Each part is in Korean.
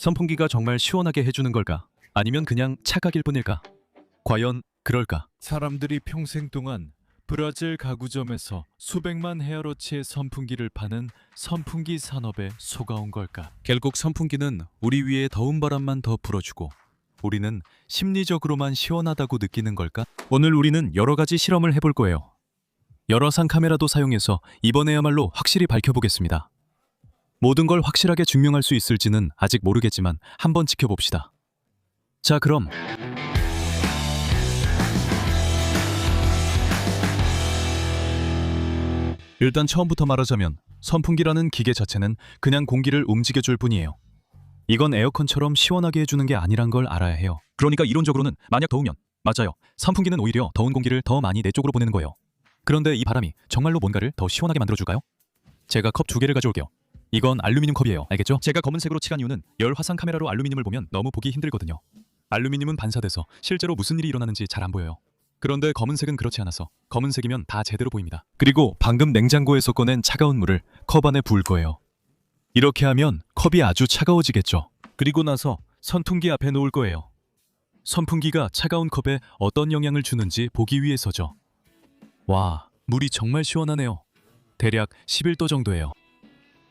선풍기가 정말 시원하게 해주는 걸까? 아니면 그냥 착각일 뿐일까? 과연 그럴까? 사람들이 평생 동안 브라질 가구점에서 수백만 헤어로치의 선풍기를 파는 선풍기 산업에 속아온 걸까? 결국 선풍기는 우리 위에 더운 바람만 더 불어주고 우리는 심리적으로만 시원하다고 느끼는 걸까? 오늘 우리는 여러 가지 실험을 해볼 거예요. 여러 상 카메라도 사용해서 이번에야말로 확실히 밝혀보겠습니다. 모든 걸 확실하게 증명할 수 있을지는 아직 모르겠지만 한번 지켜봅시다. 자, 그럼 일단 처음부터 말하자면 선풍기라는 기계 자체는 그냥 공기를 움직여줄 뿐이에요. 이건 에어컨처럼 시원하게 해주는 게 아니란 걸 알아야 해요. 그러니까 이론적으로는 만약 더우면, 맞아요, 선풍기는 오히려 더운 공기를 더 많이 내 쪽으로 보내는 거예요. 그런데 이 바람이 정말로 뭔가를 더 시원하게 만들어줄까요? 제가 컵 2개를 가져올게요. 이건 알루미늄 컵이에요. 알겠죠? 제가 검은색으로 칠한 이유는 열 화상 카메라로 알루미늄을 보면 너무 보기 힘들거든요. 알루미늄은 반사돼서 실제로 무슨 일이 일어나는지 잘 안 보여요. 그런데 검은색은 그렇지 않아서 검은색이면 다 제대로 보입니다. 그리고 방금 냉장고에서 꺼낸 차가운 물을 컵 안에 부을 거예요. 이렇게 하면 컵이 아주 차가워지겠죠. 그리고 나서 선풍기 앞에 놓을 거예요. 선풍기가 차가운 컵에 어떤 영향을 주는지 보기 위해서죠. 와, 물이 정말 시원하네요. 대략 11도 정도예요.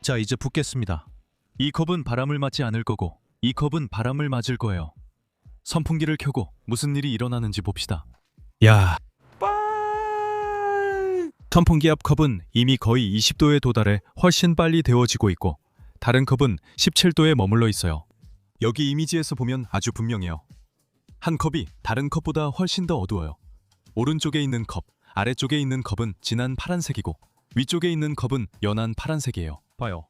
자, 이제 붓겠습니다. 이 컵은 바람을 맞지 않을 거고 이 컵은 바람을 맞을 거예요. 선풍기를 켜고 무슨 일이 일어나는지 봅시다. 야, 선풍기 앞 컵은 이미 거의 20도에 도달해 훨씬 빨리 데워지고 있고 다른 컵은 17도에 머물러 있어요. 여기 이미지에서 보면 아주 분명해요. 한 컵이 다른 컵보다 훨씬 더 어두워요. 오른쪽에 있는 컵, 아래쪽에 있는 컵은 진한 파란색이고 위쪽에 있는 컵은 연한 파란색이에요. 봐요.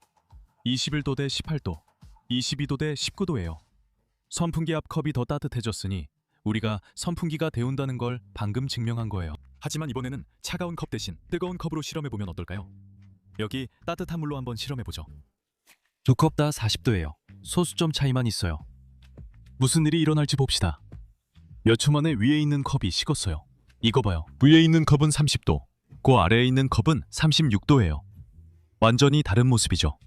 21도 대 18도, 22도 대 19도예요. 선풍기 앞 컵이 더 따뜻해졌으니 우리가 선풍기가 데운다는 걸 방금 증명한 거예요. 하지만 이번에는 차가운 컵 대신 뜨거운 컵으로 실험해보면 어떨까요? 여기 따뜻한 물로 한번 실험해보죠. 두 컵 다 40도예요. 소수점 차이만 있어요. 무슨 일이 일어날지 봅시다. 몇 초 만에 위에 있는 컵이 식었어요. 이거 봐요. 위에 있는 컵은 30도, 그 아래에 있는 컵은 36도예요. 완전히 다른 모습이죠.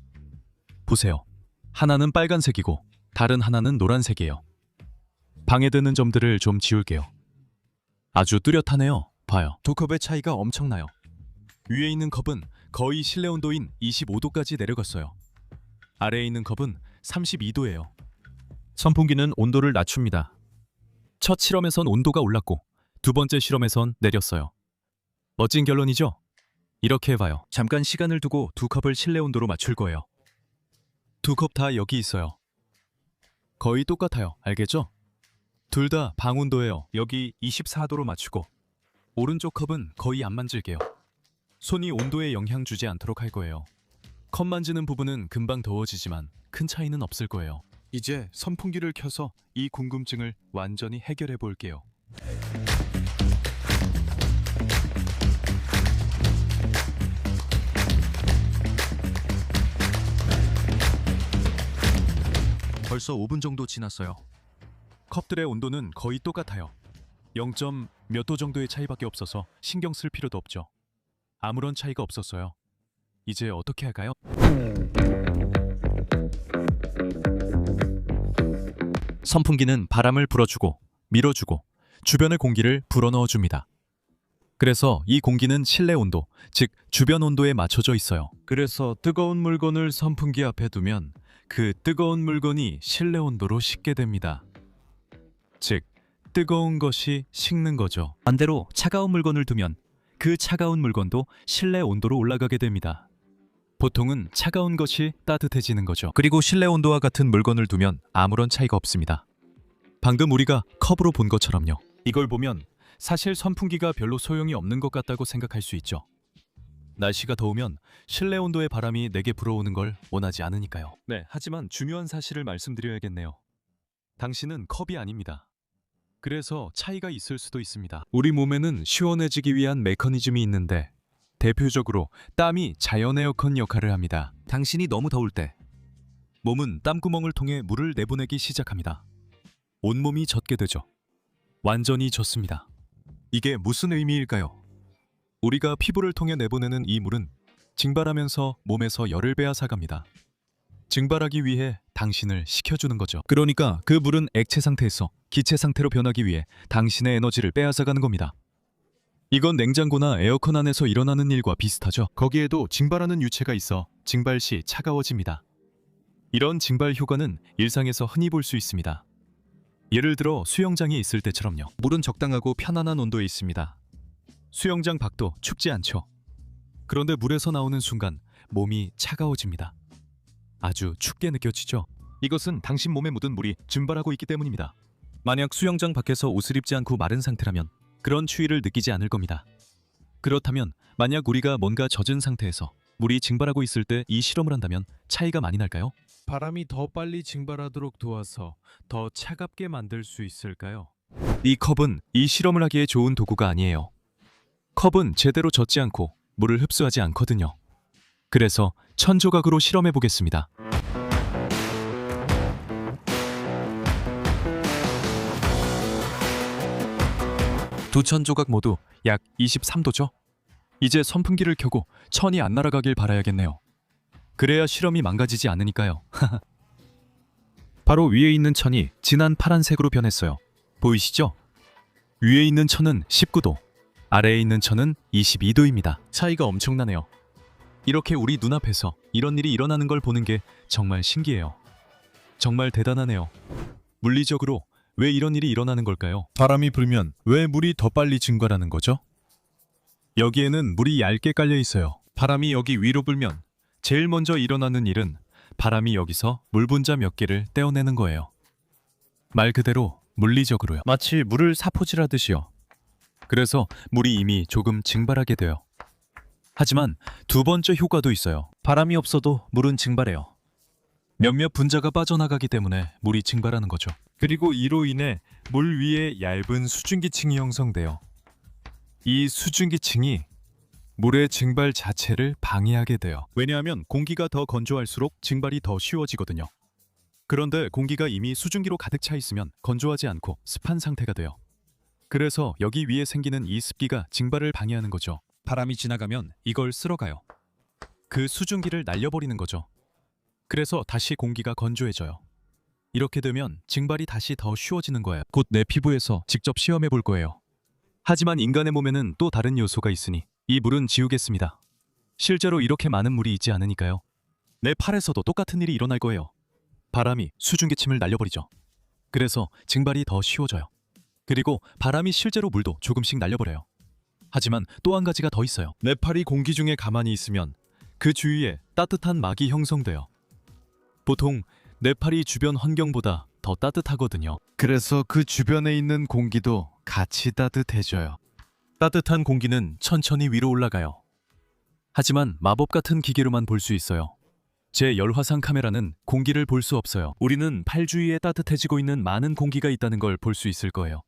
보세요. 하나는 빨간색이고 다른 하나는 노란색이에요. 방해되는 점들을 좀 지울게요. 아주 뚜렷하네요. 봐요. 두 컵의 차이가 엄청나요. 위에 있는 컵은 거의 실내 온도인 25도까지 내려갔어요. 아래에 있는 컵은 32도예요. 선풍기는 온도를 낮춥니다. 첫 실험에선 온도가 올랐고 두 번째 실험에선 내렸어요. 멋진 결론이죠? 이렇게 해봐요. 잠깐 시간을 두고 두 컵을 실내 온도로 맞출 거예요. 두 컵 다 여기 있어요. 거의 똑같아요. 알겠죠? 둘 다 방온도예요. 여기 24도로 맞추고 오른쪽 컵은 거의 안 만질게요. 손이 온도에 영향 주지 않도록 할 거예요. 컵 만지는 부분은 금방 더워지지만 큰 차이는 없을 거예요. 이제 선풍기를 켜서 이 궁금증을 완전히 해결해 볼게요. 벌써 5분 정도 지났어요. 컵들의 온도는 거의 똑같아요. 0점 몇 도 정도의 차이밖에 없어서 신경 쓸 필요도 없죠. 아무런 차이가 없었어요. 이제 어떻게 할까요? 선풍기는 바람을 불어주고 밀어주고 주변의 공기를 불어넣어줍니다. 그래서 이 공기는 실내 온도, 즉 주변 온도에 맞춰져 있어요. 그래서 뜨거운 물건을 선풍기 앞에 두면 그 뜨거운 물건이 실내 온도로 식게 됩니다. 즉 뜨거운 것이 식는 거죠. 반대로 차가운 물건을 두면 그 차가운 물건도 실내 온도로 올라가게 됩니다. 보통은 차가운 것이 따뜻해지는 거죠. 그리고 실내 온도와 같은 물건을 두면 아무런 차이가 없습니다. 방금 우리가 컵으로 본 것처럼요. 이걸 보면 사실 선풍기가 별로 소용이 없는 것 같다고 생각할 수 있죠. 날씨가 더우면 실내 온도의 바람이 내게 불어오는 걸 원하지 않으니까요. 네, 하지만 중요한 사실을 말씀드려야겠네요. 당신은 컵이 아닙니다. 그래서 차이가 있을 수도 있습니다. 우리 몸에는 시원해지기 위한 메커니즘이 있는데 대표적으로 땀이 자연 에어컨 역할을 합니다. 당신이 너무 더울 때 몸은 땀구멍을 통해 물을 내보내기 시작합니다. 온몸이 젖게 되죠. 완전히 젖습니다. 이게 무슨 의미일까요? 우리가 피부를 통해 내보내는 이 물은 증발하면서 몸에서 열을 빼앗아갑니다. 증발하기 위해 당신을 식혀주는 거죠. 그러니까 그 물은 액체 상태에서 기체 상태로 변하기 위해 당신의 에너지를 빼앗아가는 겁니다. 이건 냉장고나 에어컨 안에서 일어나는 일과 비슷하죠. 거기에도 증발하는 유체가 있어 증발 시 차가워집니다. 이런 증발 효과는 일상에서 흔히 볼 수 있습니다. 예를 들어 수영장에 있을 때처럼요. 물은 적당하고 편안한 온도에 있습니다. 수영장 밖도 춥지 않죠. 그런데 물에서 나오는 순간 몸이 차가워집니다. 아주 춥게 느껴지죠. 이것은 당신 몸에 묻은 물이 증발하고 있기 때문입니다. 만약 수영장 밖에서 옷을 입지 않고 마른 상태라면 그런 추위를 느끼지 않을 겁니다. 그렇다면 만약 우리가 뭔가 젖은 상태에서 물이 증발하고 있을 때 이 실험을 한다면 차이가 많이 날까요? 바람이 더 빨리 증발하도록 도와서 더 차갑게 만들 수 있을까요? 이 컵은 이 실험을 하기에 좋은 도구가 아니에요. 컵은 제대로 젖지 않고 물을 흡수하지 않거든요. 그래서 1000조각으로 실험해 보겠습니다. 두 1000조각 모두 약 23도죠? 이제 선풍기를 켜고 천이 안 날아가길 바라야겠네요. 그래야 실험이 망가지지 않으니까요. 바로 위에 있는 천이 진한 파란색으로 변했어요. 보이시죠? 위에 있는 천은 19도, 아래에 있는 천은 22도입니다. 차이가 엄청나네요. 이렇게 우리 눈앞에서 이런 일이 일어나는 걸 보는 게 정말 신기해요. 정말 대단하네요. 물리적으로 왜 이런 일이 일어나는 걸까요? 바람이 불면 왜 물이 더 빨리 증발하는 거죠? 여기에는 물이 얇게 깔려 있어요. 바람이 여기 위로 불면 제일 먼저 일어나는 일은 바람이 여기서 물 분자 몇 개를 떼어내는 거예요. 말 그대로 물리적으로요. 마치 물을 사포질하듯이요. 그래서 물이 이미 조금 증발하게 돼요. 하지만 두 번째 효과도 있어요. 바람이 없어도 물은 증발해요. 몇몇 분자가 빠져나가기 때문에 물이 증발하는 거죠. 그리고 이로 인해 물 위에 얇은 수증기층이 형성돼요. 이 수증기층이 물의 증발 자체를 방해하게 돼요. 왜냐하면 공기가 더 건조할수록 증발이 더 쉬워지거든요. 그런데 공기가 이미 수증기로 가득 차 있으면 건조하지 않고 습한 상태가 돼요. 그래서 여기 위에 생기는 이 습기가 증발을 방해하는 거죠. 바람이 지나가면 이걸 쓸어가요. 그 수증기를 날려버리는 거죠. 그래서 다시 공기가 건조해져요. 이렇게 되면 증발이 다시 더 쉬워지는 거예요. 곧 내 피부에서 직접 시험해 볼 거예요. 하지만 인간의 몸에는 또 다른 요소가 있으니 이 물은 지우겠습니다. 실제로 이렇게 많은 물이 있지 않으니까요. 내 팔에서도 똑같은 일이 일어날 거예요. 바람이 수증기침을 날려버리죠. 그래서 증발이 더 쉬워져요. 그리고 바람이 실제로 물도 조금씩 날려버려요. 하지만 또 한 가지가 더 있어요. 내 팔이 공기 중에 가만히 있으면 그 주위에 따뜻한 막이 형성돼요. 보통 내 팔이 주변 환경보다 더 따뜻하거든요. 그래서 그 주변에 있는 공기도 같이 따뜻해져요. 따뜻한 공기는 천천히 위로 올라가요. 하지만 마법 같은 기계로만 볼 수 있어요. 제 열화상 카메라는 공기를 볼 수 없어요. 우리는 팔 주위에 따뜻해지고 있는 많은 공기가 있다는 걸 볼 수 있을 거예요.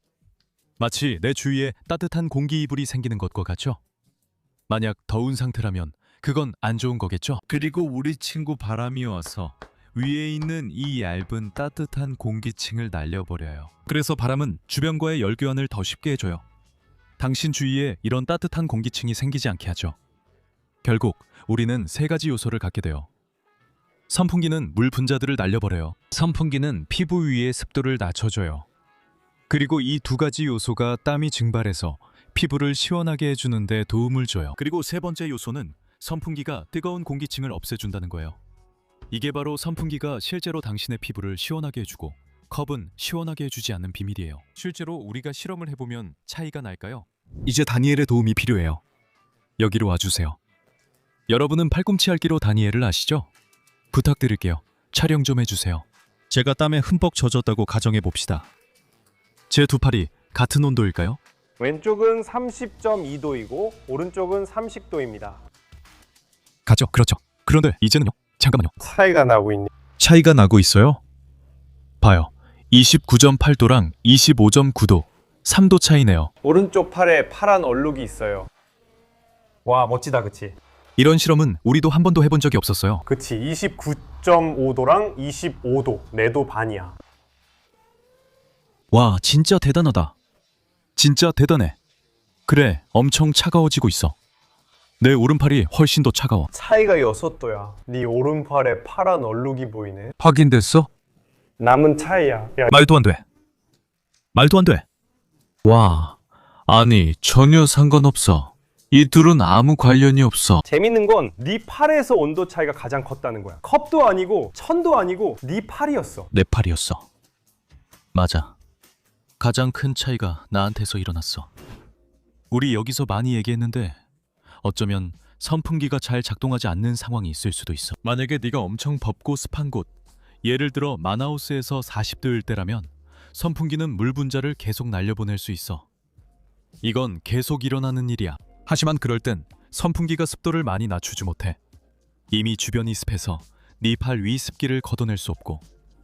마치 내 주위에 따뜻한 공기 이불이 생기는 것과 같죠? 만약 더운 상태라면 그건 안 좋은 거겠죠? 그리고 우리 친구 바람이 와서 위에 있는 이 얇은 따뜻한 공기층을 날려버려요. 그래서 바람은 주변과의 열교환을 더 쉽게 해줘요. 당신 주위에 이런 따뜻한 공기층이 생기지 않게 하죠. 결국 우리는 세 가지 요소를 갖게 돼요. 선풍기는 물 분자들을 날려버려요. 선풍기는 피부 위의 습도를 낮춰줘요. 그리고 이 두 가지 요소가 땀이 증발해서 피부를 시원하게 해주는 데 도움을 줘요. 그리고 세 번째 요소는 선풍기가 뜨거운 공기층을 없애준다는 거예요. 이게 바로 선풍기가 실제로 당신의 피부를 시원하게 해주고 컵은 시원하게 해주지 않는 비밀이에요. 실제로 우리가 실험을 해보면 차이가 날까요? 이제 다니엘의 도움이 필요해요. 여기로 와주세요. 여러분은 팔꿈치 핥기로 다니엘을 아시죠? 부탁드릴게요. 촬영 좀 해주세요. 제가 땀에 흠뻑 젖었다고 가정해 봅시다. 제 두 팔이 같은 온도일까요? 왼쪽은 30.2도이고 오른쪽은 30도입니다. 가죠. 그렇죠. 그런데 이제는요? 잠깐만요. 차이가 나고 있네. 차이가 나고 있어요? 봐요. 29.8도랑 25.9도. 3도 차이네요. 오른쪽 팔에 파란 얼룩이 있어요. 와, 멋지다, 그치? 이런 실험은 우리도 한 번도 해본 적이 없었어요. 그치, 29.5도랑 25도, 4도 반이야. 와, 진짜 대단하다. 진짜 대단해. 그래, 엄청 차가워지고 있어. 내 오른팔이 훨씬 더 차가워. 차이가 6도야. 네 오른팔에 파란 얼룩이 보이네. 확인됐어? 남은 차이야. 야, 말도 안 돼. 말도 안 돼. 와, 아니 전혀 상관없어. 이 둘은 아무 관련이 없어. 재밌는 건 네 팔에서 온도 차이가 가장 컸다는 거야. 컵도 아니고 천도 아니고 네 팔이었어. 내 팔이었어. 맞아. 가장 큰 차이가 나한테서 일어났어. 우리 여기서 많이 얘기했는데 어쩌면 선풍기가 잘 작동하지 않는 상황이 있을 수도 있어. 만약에 네가 엄청 덥고 습한 곳, 예를 들어 마나우스에서 40도일 때라면 선풍기는 물 분자를 계속 날려보낼 수 있어. 이건 계속 일어나는 일이야. 하지만 그럴 땐 선풍기가 습도를 많이 낮추지 못해. 이미 주변이 습해서 네 팔 위 습기를 걷어낼 수 없고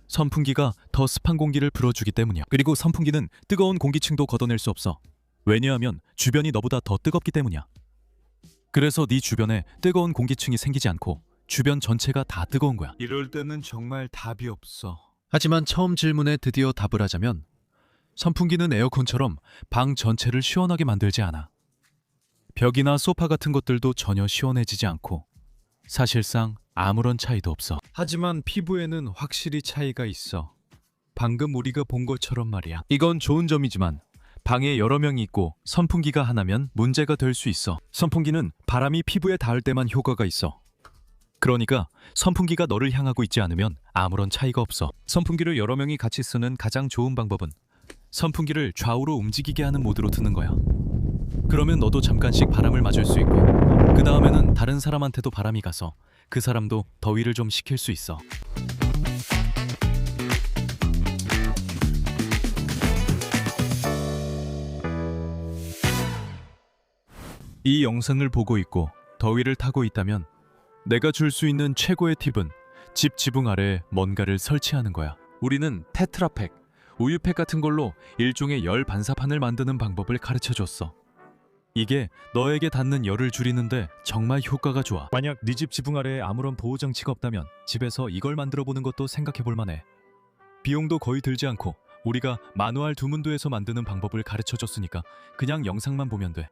선풍기가 더 습한 공기를 불어주기 때문이야. 그리고 선풍기는 뜨거운 공기층도 걷어낼 수 없어. 왜냐하면 주변이 너보다 더 뜨겁기 때문이야. 그래서 네 주변에 뜨거운 공기층이 생기지 않고 주변 전체가 다 뜨거운 거야. 이럴 때는 정말 답이 없어. 하지만 처음 질문에 드디어 답을 하자면 선풍기는 에어컨처럼 방 전체를 시원하게 만들지 않아. 벽이나 소파 같은 것들도 전혀 시원해지지 않고 사실상 아무런 차이도 없어. 하지만 피부에는 확실히 차이가 있어. 방금 우리가 본 것처럼 말이야. 이건 좋은 점이지만 방에 여러 명이 있고 선풍기가 하나면 문제가 될 수 있어. 선풍기는 바람이 피부에 닿을 때만 효과가 있어. 그러니까 선풍기가 너를 향하고 있지 않으면 아무런 차이가 없어. 선풍기를 여러 명이 같이 쓰는 가장 좋은 방법은 선풍기를 좌우로 움직이게 하는 모드로 트는 거야. 그러면 너도 잠깐씩 바람을 맞을 수 있고 그 다음에는 다른 사람한테도 바람이 가서 그 사람도 더위를 좀 식힐 수 있어. 이 영상을 보고 있고 더위를 타고 있다면 내가 줄 수 있는 최고의 팁은 집 지붕 아래에 뭔가를 설치하는 거야. 우리는 테트라팩, 우유팩 같은 걸로 일종의 열 반사판을 만드는 방법을 가르쳐줬어. 이게 너에게 닿는 열을 줄이는데 정말 효과가 좋아. 만약 네 집 지붕 아래에 아무런 보호 장치가 없다면 집에서 이걸 만들어 보는 것도 생각해 볼 만해. 비용도 거의 들지 않고 우리가 마누알 두문도에서 만드는 방법을 가르쳐줬으니까 그냥 영상만 보면 돼.